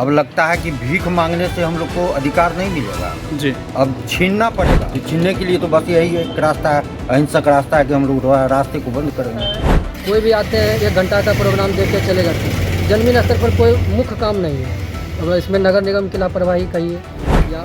अब लगता है कि भीख मांगने से हम लोग को अधिकार नहीं मिलेगा जी। अब छीनना पड़ेगा। छीनने के लिए तो बस यही एक रास्ता है, अहिंसक रास्ता है कि हम लोग रास्ते को बंद करेंगे। कोई भी आते हैं 1 घंटा का प्रोग्राम देख के चले जाते हैं। जमीन स्तर पर कोई मुख्य काम नहीं है। अब इसमें नगर निगम की लापरवाही कहिए या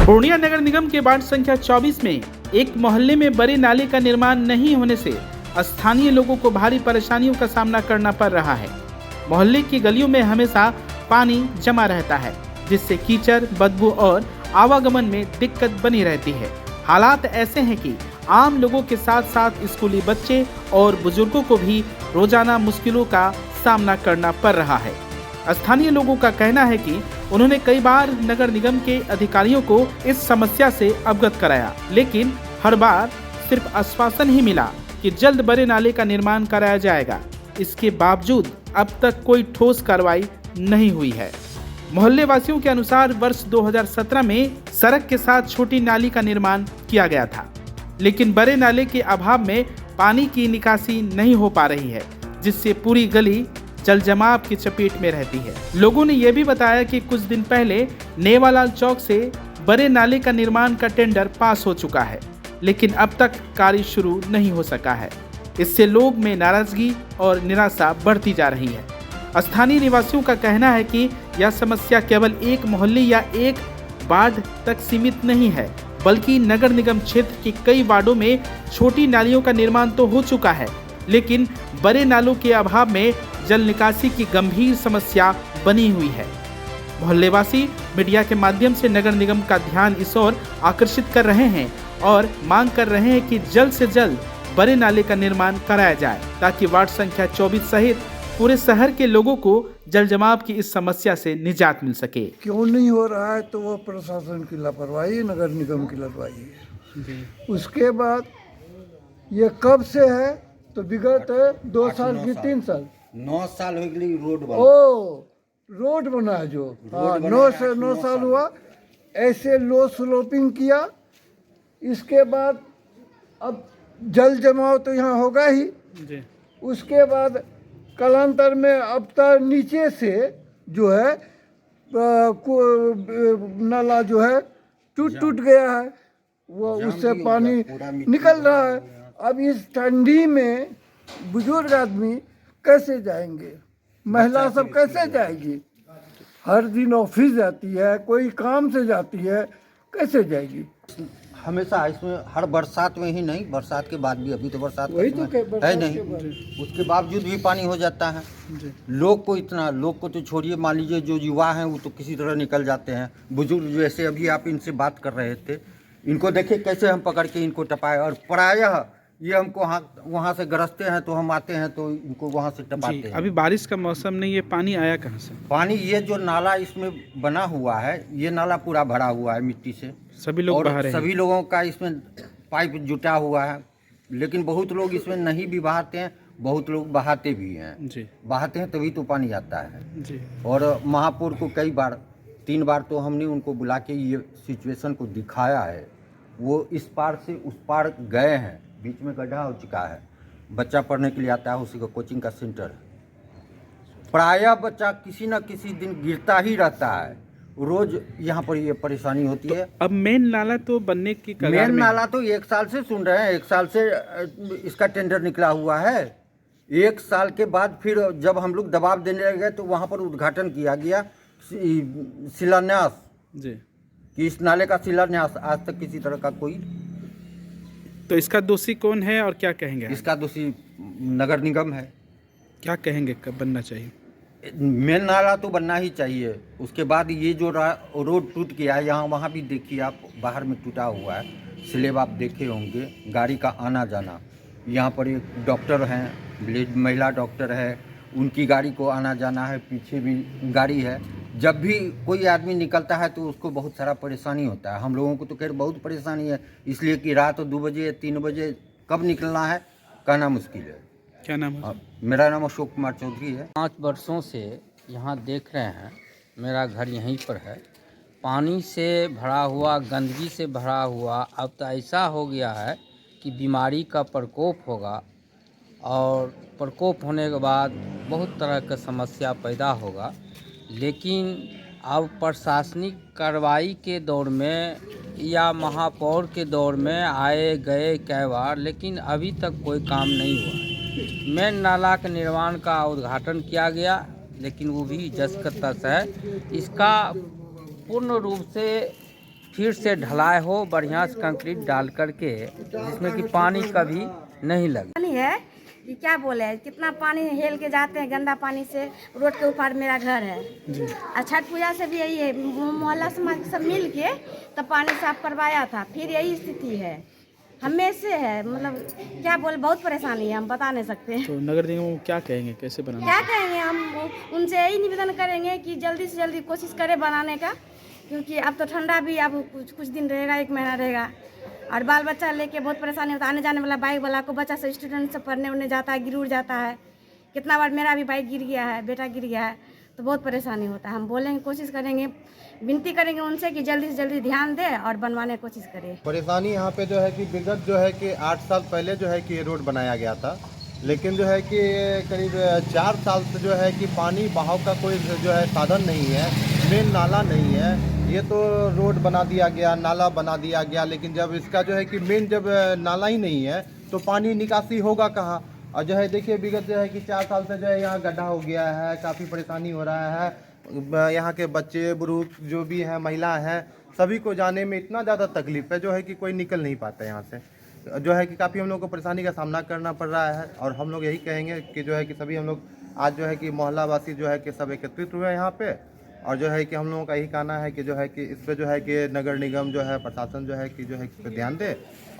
पूर्णिया नगर निगम के वार्ड संख्या 24 में एक मोहल्ले में बड़े नाले का निर्माण नहीं होने से स्थानीय लोगों को भारी परेशानियों का सामना करना पड़ रहा है। मोहल्ले की गलियों में हमेशा पानी जमा रहता है, जिससे कीचड़, बदबू और आवागमन में दिक्कत बनी रहती है। हालात ऐसे हैं कि आम लोगों के साथ साथ स्कूली बच्चे और बुजुर्गों को भी रोजाना मुश्किलों का सामना करना पड़ रहा है। स्थानीय लोगों का कहना है कि उन्होंने कई बार नगर निगम के अधिकारियों को इस समस्या से अवगत कराया, लेकिन हर बार सिर्फ आश्वासन ही मिला कि जल्द बड़े नाले का निर्माण कराया जाएगा। इसके बावजूद अब तक कोई ठोस कार्रवाई नहीं हुई है। मोहल्ले वासियों के अनुसार वर्ष 2017 में सड़क के साथ छोटी नाली का निर्माण किया गया था, लेकिन बड़े नाले के अभाव में पानी की निकासी नहीं हो पा रही है, जिससे पूरी गली जल जमाव की चपेट में रहती है। लोगों ने यह भी बताया कि कुछ दिन पहले नेवालाल चौक से बड़े नाले का निर्माण का टेंडर पास हो चुका है, लेकिन अब तक कार्य शुरू नहीं हो सका है। इससे लोग में नाराजगी और निराशा बढ़ती जा रही है। स्थानीय निवासियों का कहना है कि यह समस्या केवल एक मोहल्ले या एक वार्ड तक सीमित नहीं है, बल्कि नगर निगम क्षेत्र के कई वार्डों में छोटी नालियों का निर्माण तो हो चुका है, लेकिन बड़े नालों के अभाव में जल निकासी की गंभीर समस्या बनी हुई है। मोहल्लेवासी मीडिया के माध्यम से नगर निगम का ध्यान इस ओर आकर्षित कर रहे हैं और मांग कर रहे हैं कि जल्द से जल्द बड़े नाले का निर्माण कराया जाए, ताकि वार्ड संख्या 24 सहित पूरे शहर के लोगों को जल जमाव की इस समस्या से निजात मिल सके। क्यों नहीं हो रहा है तो वो प्रशासन की लापरवाही, नगर निगम की लापरवाही है। उसके बाद ये कब से है तो विगत 2 साल की 3 साल 9 साल हो गई रोड बना। रोड बना है जो 9 साल हुआ। ऐसे लो स्लोपिंग किया। इसके बाद अब जल जमाव तो यहाँ होगा ही जी। उसके बाद कालांतर में अब तक नीचे से जो है नाला जो है टूट गया है, वो उससे पानी निकल रहा है। अब इस ठंडी में बुजुर्ग आदमी कैसे जाएंगे, महिला सब कैसे जाएगी? हर दिन ऑफिस जाती है, कोई काम से जाती है, कैसे जाएगी? हमेशा इसमें हर बरसात में ही नहीं, बरसात के बाद भी, अभी तो बरसात वही तो है नहीं, उसके बावजूद भी पानी हो जाता है। लोग को तो छोड़िए, मान लीजिए जो युवा हैं वो तो किसी तरह निकल जाते हैं। बुजुर्ग जैसे अभी आप इनसे बात कर रहे थे, इनको देखिए कैसे हम पकड़ के इनको टपाए, और प्रायः ये हमको वहाँ से गरजते हैं तो हम आते हैं तो इनको वहाँ से टपाते हैं। अभी बारिश का मौसम नहीं, ये पानी आया कहाँ से? पानी ये जो नाला इसमें बना हुआ है, ये नाला पूरा भरा हुआ है मिट्टी से। सभी लोग बहा रहे हैं। सभी लोगों का इसमें पाइप जुटा हुआ है, लेकिन बहुत लोग इसमें नहीं भी बहाते हैं, बहुत लोग बहाते भी हैं जी। बहाते हैं तभी तो पानी आता है जी। और महापौर को कई बार 3 बार तो हमने उनको बुला के ये सिचुएशन को दिखाया है। वो इस पार से उस पार गए हैं, बीच में गड्ढा हो चुका है, बच्चा पढ़ने के लिए आता है, उसी का कोचिंग का सेंटर है। प्रायः बच्चा किसी न किसी दिन गिरता ही रहता है, रोज यहाँ पर ये परेशानी होती है। अब मेन नाला तो बनने की कगार में। मेन नाला तो 1 साल से सुन रहे हैं, 1 साल से इसका टेंडर निकला हुआ है। 1 साल के बाद फिर जब हम लोग दबाव देने लगे तो वहाँ पर उद्घाटन किया गया, शिलान्यास जी, कि इस नाले का शिलान्यास। आज तक किसी तरह का कोई। तो इसका दोषी कौन है और क्या कहेंगे? इसका दोषी नगर निगम है। क्या कहेंगे, कब बनना चाहिए? मेन नाला तो बनना ही चाहिए। उसके बाद ये जो रोड टूट गया है, यहाँ वहाँ भी देखिए आप, बाहर में टूटा हुआ है, स्लेब आप देखे होंगे, गाड़ी का आना जाना। यहाँ पर एक डॉक्टर हैं, महिला डॉक्टर है, उनकी गाड़ी को आना जाना है, पीछे भी गाड़ी है। जब भी कोई आदमी निकलता है तो उसको बहुत सारा परेशानी होता है। हम लोगों को तो खैर बहुत परेशानी है, इसलिए कि रात 2 बजे 3 बजे कब निकलना है कहना मुश्किल है। क्या नाम है? मेरा नाम अशोक कुमार चौधरी है। 5 वर्षों से यहाँ देख रहे हैं, मेरा घर यहीं पर है। पानी से भरा हुआ, गंदगी से भरा हुआ, अब तो ऐसा हो गया है कि बीमारी का प्रकोप होगा और प्रकोप होने के बाद बहुत तरह का समस्या पैदा होगा। लेकिन अब प्रशासनिक कार्रवाई के दौर में या महापौर के दौर में आए गए कई बार, लेकिन अभी तक कोई काम नहीं हुआ है। मेन नाला के निर्माण का उद्घाटन किया गया, लेकिन वो भी जस का तस है। इसका पूर्ण रूप से फिर से ढलाई हो, बढ़िया से कंक्रीट डाल करके, जिसमें कि पानी कभी नहीं लगे। पानी है कि क्या बोले, कितना पानी हेल के जाते हैं, गंदा पानी से। रोड के ऊपर मेरा घर है और छठ पूजा से भी यही है, मोहल्ला समाज सब मिल के तब पानी साफ करवाया था, फिर यही स्थिति है हमेशा है। मतलब क्या बोले, बहुत परेशानी है, हम बता नहीं सकते। तो नगर निगम को क्या कहेंगे, कैसे बनाना? क्या कहेंगे, हम उनसे यही निवेदन करेंगे कि जल्दी से जल्दी कोशिश करें बनाने का, क्योंकि अब तो ठंडा भी अब कुछ दिन रहेगा, 1 महीना रहेगा और बाल बच्चा लेके बहुत परेशानी होता है। आने जाने वाला बाइक वाला को, बच्चा से स्टूडेंट से पढ़ने उड़ने जाता है, गिर उड़ जाता है। कितना बार मेरा भी बाइक गिर गया है, बेटा गिर गया है, तो बहुत परेशानी होता है। हम बोलेंगे, कोशिश करेंगे, विनती करेंगे उनसे कि जल्दी से जल्दी ध्यान दे और बनवाने की कोशिश करें। परेशानी यहाँ पे जो है कि विगत जो है कि 8 साल पहले जो है कि ये रोड बनाया गया था, लेकिन जो है कि करीब 4 साल से जो है कि पानी बहाव का कोई जो है साधन नहीं है, मेन नाला नहीं है। ये तो रोड बना दिया गया, नाला बना दिया गया, लेकिन जब इसका जो है कि मेन जब नाला ही नहीं है तो पानी निकासी होगा कहाँ? और जो है देखिए विगत जो है कि 4 साल से जो है यहाँ गड्ढा हो गया है, काफ़ी परेशानी हो रहा है। यहाँ के बच्चे बुजुर्ग जो भी हैं, महिला हैं, सभी को जाने में इतना ज़्यादा तकलीफ है जो है कि कोई निकल नहीं पाता यहाँ से। जो है कि काफ़ी हम लोग को परेशानी का सामना करना पड़ रहा है। और हम लोग यही कहेंगे कि जो है कि सभी हम लोग आज जो है कि मोहल्ला वासी जो है कि सब एकत्रित हुए हैं यहाँ पे, और जो है कि हम लोगों का यही कहना है कि जो है कि इस पर जो है कि नगर निगम जो है, प्रशासन जो है कि इस पर ध्यान दे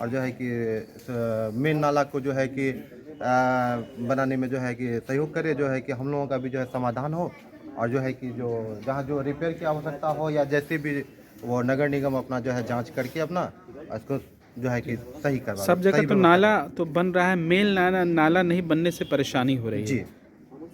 और जो है कि मेन नाला को जो है कि बनाने में जो है कि सहयोग करे, जो है कि हम लोगों का भी जो है समाधान हो, और जो है कि जो जहाँ जो रिपेयर की आवश्यकता हो या जैसे भी वो नगर निगम अपना जो है जांच करके अपना इसको जो है कि सही करवा। सब जगह तो नाला तो बन रहा है, मेल नाला नहीं बनने से परेशानी हो रही है जी।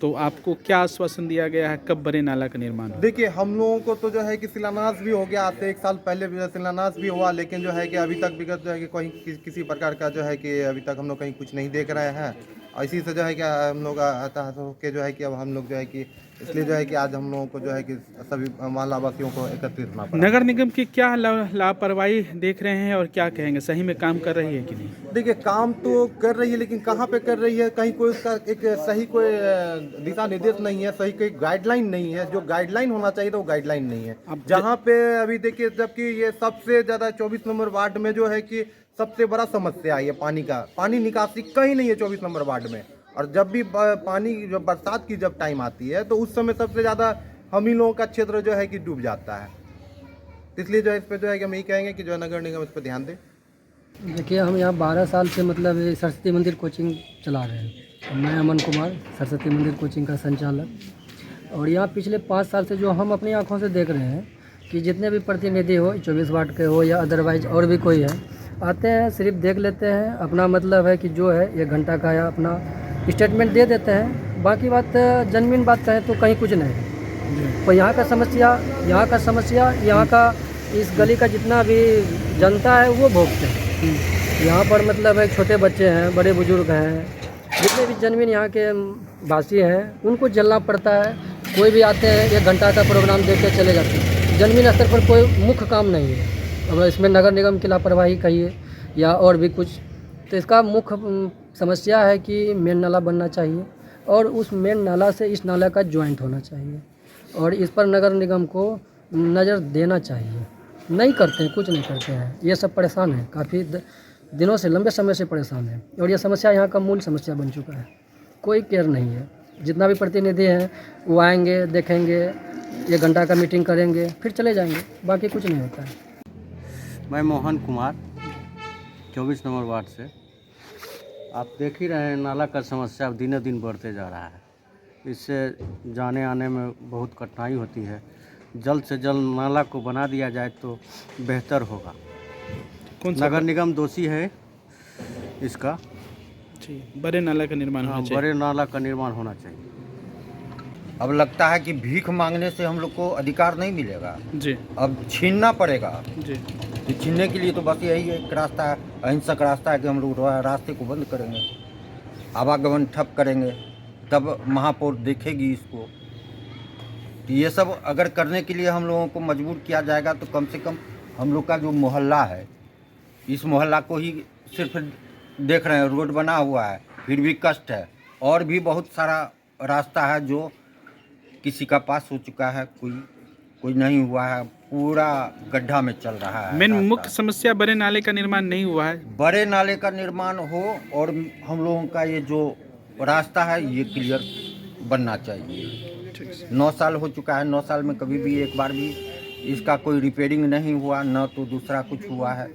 तो आपको क्या आश्वासन दिया गया है, कब बड़े नाला का निर्माण हो? देखिए हम लोगों को तो जो है कि शिलान्यास भी हो गया, आज से 1 साल पहले भी शिलान्यास भी हुआ, लेकिन जो है कि अभी तक विगत जो है कि कोई किसी प्रकार का जो है कि अभी तक हम लोग कहीं कुछ नहीं देख रहे हैं। और इसी से जो है कि हम लोग हताश होकर जो है कि अब हम लोग जो है कि इसलिए जो है कि आज हम लोगों को जो है कि सभी मोहल्ला वासियों को एकत्रित होना पड़ा। नगर निगम की क्या लापरवाही देख रहे हैं और क्या कहेंगे, सही में काम कर रही है कि नहीं? देखिए काम तो कर रही है, लेकिन कहाँ पे कर रही है, कहीं कोई उसका एक सही कोई दिशा निर्देश नहीं है, सही कोई गाइडलाइन नहीं है। जो गाइडलाइन होना चाहिए तो वो गाइडलाइन नहीं है। जहाँ पे अभी देखिए, जबकि ये सबसे ज़्यादा 24 नंबर वार्ड में जो है कि सबसे बड़ा समस्या है ये पानी का, पानी निकासी कहीं नहीं है 24 नंबर वार्ड में। और जब भी पानी जब बरसात की जब टाइम आती है तो उस समय सबसे ज़्यादा हम ही लोगों का क्षेत्र जो है कि डूब जाता है। इसलिए जो है इस पर जो है कि हम यही कहेंगे कि जो नगर निगम इस पर ध्यान दे। देखिए हम यहाँ 12 साल से मतलब सरस्वती मंदिर कोचिंग चला रहे हैं। मैं अमन कुमार, सरस्वती मंदिर कोचिंग का संचालक। और यहाँ पिछले 5 साल से जो हम अपनी आंखों से देख रहे हैं कि जितने भी प्रतिनिधि हो, 24 वार्ड के हो या अदरवाइज और भी कोई है, आते हैं, सिर्फ देख लेते हैं, अपना मतलब है कि जो है 1 घंटा का या अपना स्टेटमेंट दे देते हैं। बाकी बात जन्मीन बात कहें तो कहीं कुछ नहीं। तो यहाँ का समस्या यहाँ का इस गली का जितना भी जनता है वो भोगते हैं। यहाँ पर मतलब है छोटे बच्चे हैं, बड़े बुजुर्ग हैं, जितने भी जन्मीन यहाँ के वासी हैं उनको झेलना पड़ता है। कोई भी आते हैं 1 घंटा का प्रोग्राम देख के चले जाते हैं। जन्मीन स्तर पर कोई मुख्य काम नहीं है। अब इसमें नगर निगम की लापरवाही कहिए या और भी कुछ, तो इसका मुख्य समस्या है कि मेन नाला बनना चाहिए और उस मेन नाला से इस नाला का ज्वाइंट होना चाहिए और इस पर नगर निगम को नज़र देना चाहिए। नहीं करते हैं, कुछ नहीं करते हैं। ये सब परेशान हैं, काफ़ी दिनों से, लंबे समय से परेशान हैं और ये समस्या यहाँ का मूल समस्या बन चुका है। कोई केयर नहीं है। जितना भी प्रतिनिधि हैं वो आएंगे, देखेंगे, 1 घंटा का मीटिंग करेंगे, फिर चले जाएंगे, बाकी कुछ नहीं होता है। मैं मोहन कुमार 24 नंबर वार्ड से। आप देख ही रहे हैं नाला का समस्या अब दिनों दिन बढ़ते जा रहा है। इससे जाने आने में बहुत कठिनाई होती है। जल्द से जल्द नाला को बना दिया जाए तो बेहतर होगा। नगर निगम दोषी है इसका। जी, बड़े नाला का निर्माण होना हाँ, चाहिए। बड़े नाला का निर्माण होना चाहिए। अब लगता है कि भीख मांगने से हम लोग को अधिकार नहीं मिलेगा, जी अब छीनना पड़ेगा। जी तो छीनने के लिए तो बस यही एक रास्ता है, अहिंसक रास्ता है कि हम लोग रास्ते को बंद करेंगे, आवागमन ठप करेंगे, तब महापौर देखेगी इसको। तो ये सब अगर करने के लिए हम लोगों को मजबूर किया जाएगा तो कम से कम हम लोग का जो मोहल्ला है, इस मोहल्ला को ही सिर्फ देख रहे हैं, रोड बना हुआ है फिर भी कष्ट है, और भी बहुत सारा रास्ता है जो किसी का पास हो चुका है, कोई नहीं हुआ है, पूरा गड्ढा में चल रहा है। मेन रास्ता। मुख्य समस्या बड़े नाले का निर्माण नहीं हुआ है। बड़े नाले का निर्माण हो और हम लोगों का ये जो रास्ता है ये क्लियर बनना चाहिए। 9 साल हो चुका है, 9 साल में कभी भी एक बार भी इसका कोई रिपेयरिंग नहीं हुआ, न तो दूसरा कुछ हुआ है।